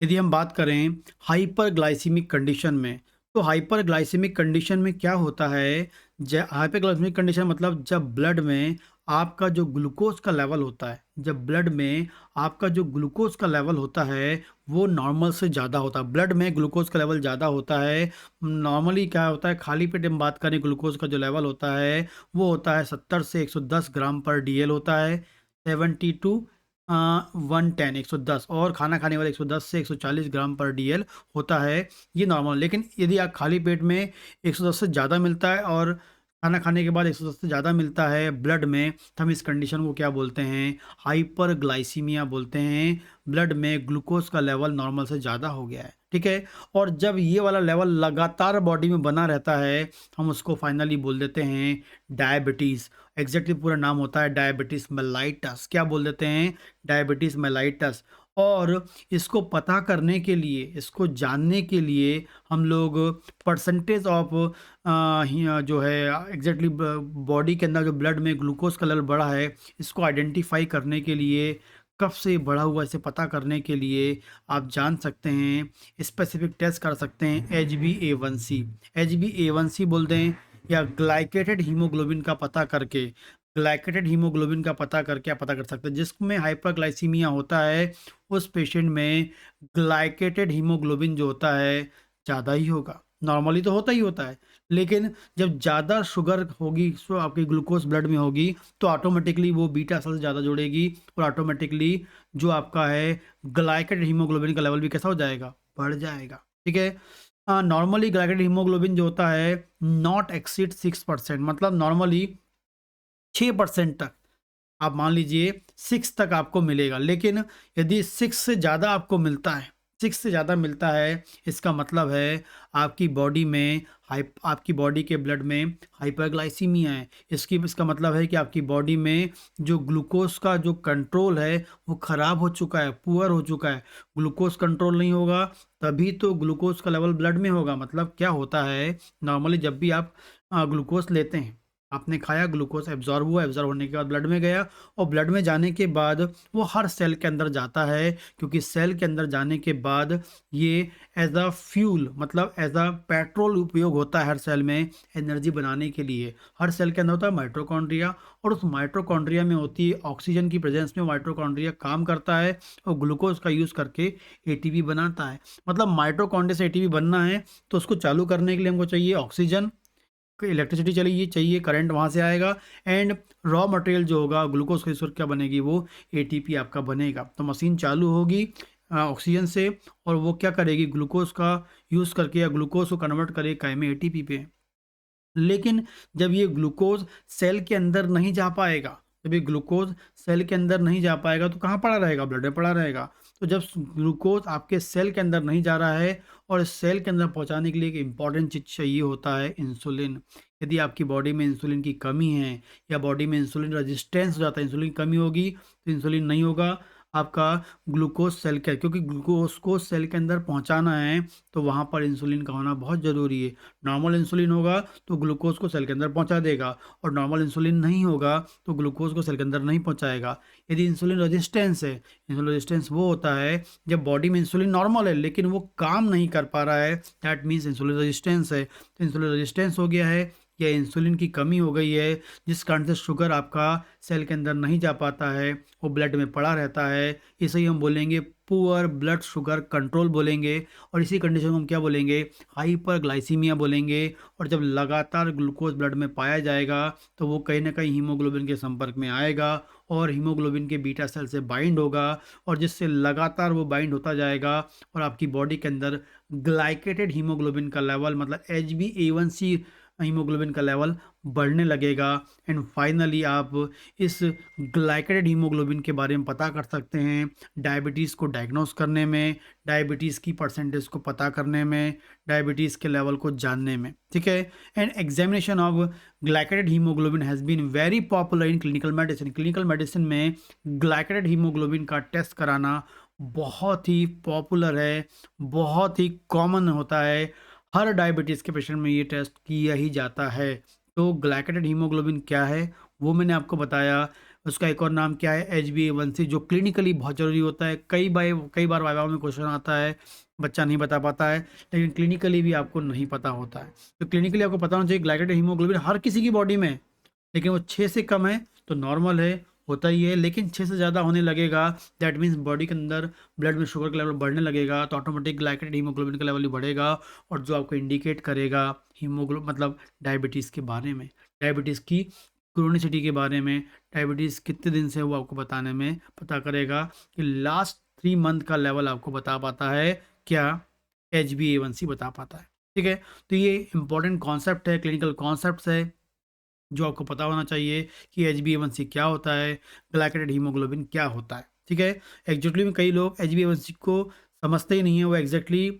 यदि हम बात करें हाइपरग्लाइसेमिक कंडीशन में, तो हाइपरग्लाइसेमिक कंडीशन में क्या होता है? हाइपरग्लाइसेमिक कंडीशन मतलब जब ब्लड में आपका जो ग्लूकोज का लेवल होता है, जब ब्लड में आपका जो ग्लूकोज का लेवल होता है, वो नॉर्मल से ज़्यादा होता है। ब्लड में ग्लूकोज का लेवल ज़्यादा होता है। नॉर्मली क्या होता है, खाली पेट हम बात करें, ग्लूकोज का जो लेवल होता है वो होता है 70 से 110 ग्राम पर डीएल होता है। 70 टू 110 110, और खाना खाने वाले 110 से 140 ग्राम पर डीएल होता है। ये नॉर्मल। लेकिन यदि आप खाली पेट में 110 से ज़्यादा मिलता है और खाना खाने के बाद 110 से ज़्यादा मिलता है ब्लड में, तो हम इस कंडीशन को क्या बोलते हैं? हाइपरग्लाइसीमिया बोलते हैं। ब्लड में ग्लूकोज का लेवल नॉर्मल से ज़्यादा हो गया है, ठीक है। और जब ये वाला लेवल लगातार बॉडी में बना रहता है, हम उसको फाइनली बोल देते हैं डायबिटीज़। एग्जैक्टली पूरा नाम होता है डायबिटीज़ मेलाइटस। क्या बोल देते हैं? Diabetes mellitus. और इसको पता करने के लिए, इसको जानने के लिए हम लोग परसेंटेज ऑफ जो है एग्जैक्टली बॉडी के अंदर जो ब्लड में ग्लूकोज का लेवल बढ़ा है, इसको आइडेंटिफाई करने के लिए, कब से बढ़ा हुआ इसे पता करने के लिए आप जान सकते हैं, स्पेसिफिक टेस्ट कर सकते हैं। HbA1c, HbA1c बोल दें, या ग्लाइकेटेड हीमोग्लोबिन का पता करके, ग्लाइकेटेड हीमोग्लोबिन का पता करके आप पता कर सकते हैं। जिसमें हाइपरग्लाइसीमिया होता है, उस पेशेंट में ग्लाइकेटेड हीमोग्लोबिन जो होता है ज़्यादा ही होगा। नॉर्मली तो होता ही होता है, लेकिन जब ज़्यादा शुगर होगी, सो आपकी ग्लूकोज ब्लड में होगी, तो ऑटोमेटिकली वो बीटा सेल ज़्यादा जुड़ेगी, और ऑटोमेटिकली जो आपका है ग्लाइकेटेड हीमोग्लोबिन का लेवल भी कैसा हो जाएगा? बढ़ जाएगा, ठीक है। नॉर्मली ग्लाइकेटेड हीमोग्लोबिन जो होता है नॉट एक्सीड 6%, मतलब नॉर्मली 6% तक, आप मान लीजिए 6 तक आपको मिलेगा। लेकिन यदि 6 से ज़्यादा आपको मिलता है, 6 से ज़्यादा मिलता है, इसका मतलब है आपकी बॉडी में आपकी बॉडी के ब्लड में हाइपरग्लाइसीमिया है। इसका मतलब है कि आपकी बॉडी में जो ग्लूकोज का जो कंट्रोल है वो ख़राब हो चुका है, पुअर हो चुका है। ग्लूकोज कंट्रोल नहीं होगा, तभी तो ग्लूकोज का लेवल ब्लड में होगा। मतलब क्या होता है, नॉर्मली जब भी आप ग्लूकोज लेते हैं, आपने खाया, ग्लूकोज एब्जॉर्ब हुआ, एब्जॉर्ब होने के बाद ब्लड में गया, और ब्लड में जाने के बाद वो हर सेल के अंदर जाता है, क्योंकि सेल के अंदर जाने के बाद ये एज अ फ्यूल, मतलब एज अ पेट्रोल उपयोग होता है हर सेल में एनर्जी बनाने के लिए। हर सेल के अंदर होता है माइटोकॉन्ड्रिया, और उस माइटोकॉन्ड्रिया में होती है ऑक्सीजन की प्रेजेंस में माइटोकॉन्ड्रिया काम करता है और ग्लूकोज का यूज़ करके एटीपी बनाता है। मतलब माइटोकॉन्ड्रिया से एटीपी बनना है, तो उसको चालू करने के लिए हमको चाहिए ऑक्सीजन, इलेक्ट्रिसिटी चलिए चाहिए, करंट वहाँ से आएगा, एंड रॉ मटेरियल जो होगा ग्लूकोज की सूरत क्या बनेगी? वो एटीपी आपका बनेगा। तो मशीन चालू होगी ऑक्सीजन से, और वो क्या करेगी? ग्लूकोज का यूज़ करके या ग्लूकोज को कन्वर्ट करेगी काय में? एटीपी पे। लेकिन जब ये ग्लूकोज सेल के अंदर नहीं जा पाएगा, जब ये ग्लूकोज सेल के अंदर नहीं जा पाएगा, तो कहाँ पड़ा रहेगा? ब्लड में पड़ा रहेगा। तो जब ग्लूकोज आपके सेल के अंदर नहीं जा रहा है, और सेल के अंदर पहुंचाने के लिए एक इंपॉर्टेंट चीज़ चाहिए होता है इंसुलिन। यदि आपकी बॉडी में इंसुलिन की कमी है, या बॉडी में इंसुलिन रेजिस्टेंस हो जाता है, इंसुलिन की कमी होगी, तो इंसुलिन नहीं होगा आपका ग्लूकोज सेल के, क्योंकि ग्लूकोज को सेल के अंदर पहुंचाना है, तो वहाँ पर इंसुलिन का होना बहुत ज़रूरी है। नॉर्मल इंसुलिन होगा तो ग्लूकोज को सेल के अंदर पहुंचा देगा, और नॉर्मल इंसुलिन नहीं होगा तो ग्लूकोज को सेल के अंदर नहीं पहुंचाएगा। यदि इंसुलिन रेजिस्टेंस है, इंसुलिन रेजिस्टेंस वो होता है जब बॉडी में इंसुलिन नॉर्मल है लेकिन वो काम नहीं कर पा रहा है, दैट मीन्स इंसुलिन रेजिस्टेंस है। तो इंसुलिन रेजिस्टेंस हो गया है, या इंसुलिन की कमी हो गई है, जिस कारण से शुगर आपका सेल के अंदर नहीं जा पाता है, वो ब्लड में पड़ा रहता है। इसे ही हम बोलेंगे पुअर ब्लड शुगर कंट्रोल बोलेंगे, और इसी कंडीशन को हम क्या बोलेंगे? हाइपरग्लाइसीमिया बोलेंगे। और जब लगातार ग्लूकोज ब्लड में पाया जाएगा, तो वो कहीं ना कहीं हीमोग्लोबिन के संपर्क में आएगा, और हीमोग्लोबिन के बीटा सेल से बाइंड होगा, और जिससे लगातार वो बाइंड होता जाएगा, और आपकी बॉडी के अंदर ग्लाइकेटेड हीमोग्लोबिन का लेवल, मतलब HbA1c हीमोग्लोबिन का लेवल बढ़ने लगेगा। एंड फाइनली आप इस ग्लाइकेटेड हीमोग्लोबिन के बारे में पता कर सकते हैं डायबिटीज़ को डायग्नोस करने में, डायबिटीज़ की परसेंटेज को पता करने में, डायबिटीज़ के लेवल को जानने में, ठीक है। And examination of glycated haemoglobin has been very popular in clinical medicine. Clinical medicine में ग्लाइकेटेड हीमोग्लोबिन का टेस्ट कराना बहुत ही पॉपुलर है, बहुत ही कॉमन होता है। हर डायबिटीज़ के पेशेंट में ये टेस्ट किया ही जाता है। तो ग्लाइकेटेड हीमोग्लोबिन क्या है, वो मैंने आपको बताया। उसका एक और नाम क्या है, HbA1c, जो क्लिनिकली बहुत ज़रूरी होता है। कई बार वाइवा में क्वेश्चन आता है, बच्चा नहीं बता पाता है, लेकिन क्लिनिकली भी आपको नहीं पता होता है। तो क्लिनिकली आपको पता होना चाहिए ग्लाइकेटेड हीमोग्लोबिन हर किसी की बॉडी में, लेकिन वो 6 से कम है तो नॉर्मल है, होता ही है। लेकिन 6 से ज़्यादा होने लगेगा, दैट मीन्स बॉडी के अंदर ब्लड में शुगर का लेवल बढ़ने लगेगा, तो ऑटोमेटिक ग्लाइकेटेड हीमोग्लोबिन का लेवल भी बढ़ेगा, और जो आपको इंडिकेट करेगा मतलब डायबिटीज़ के बारे में, डायबिटीज़ की क्रोनिसिटी के बारे में, डायबिटीज़ कितने दिन से है वो आपको बताने में पता करेगा, कि लास्ट 3 मंथ का लेवल आपको बता पाता है क्या, HbA1c बता पाता है। ठीक है, तो ये इंपॉर्टेंट कॉन्सेप्ट है, क्लिनिकल कॉन्सेप्ट्स है, जो आपको पता होना चाहिए कि HbA1c क्या होता है, ग्लाइकेटेड हीमोग्लोबिन क्या होता है। ठीक है, एक्चुअली में कई लोग HbA1c को समझते ही नहीं है, वो एग्जैक्टली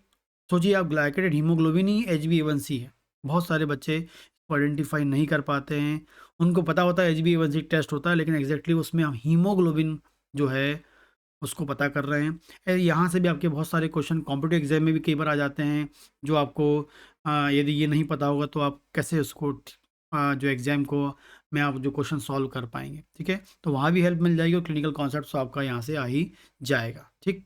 सोचिए आप ग्लाइकेटेड हीमोग्लोबिन ही HbA1c है। बहुत सारे बच्चे इसको आइडेंटिफाई नहीं कर पाते हैं, उनको पता होता है HbA1c टेस्ट होता है, लेकिन एग्जैक्टली उसमें हम हीमोग्लोबिन जो है उसको पता कर रहे हैं। यहाँ से भी आपके बहुत सारे क्वेश्चन कॉम्पिटिटिव एग्जाम में भी कई बार आ जाते हैं, जो आपको यदि ये नहीं पता होगा तो आप कैसे उसको जो एग्ज़ाम को में आप जो क्वेश्चन सॉल्व कर पाएंगे। ठीक है, तो वहाँ भी हेल्प मिल जाएगी, और क्लिनिकल कॉन्सेप्ट तो आपका यहाँ से आ ही जाएगा। ठीक।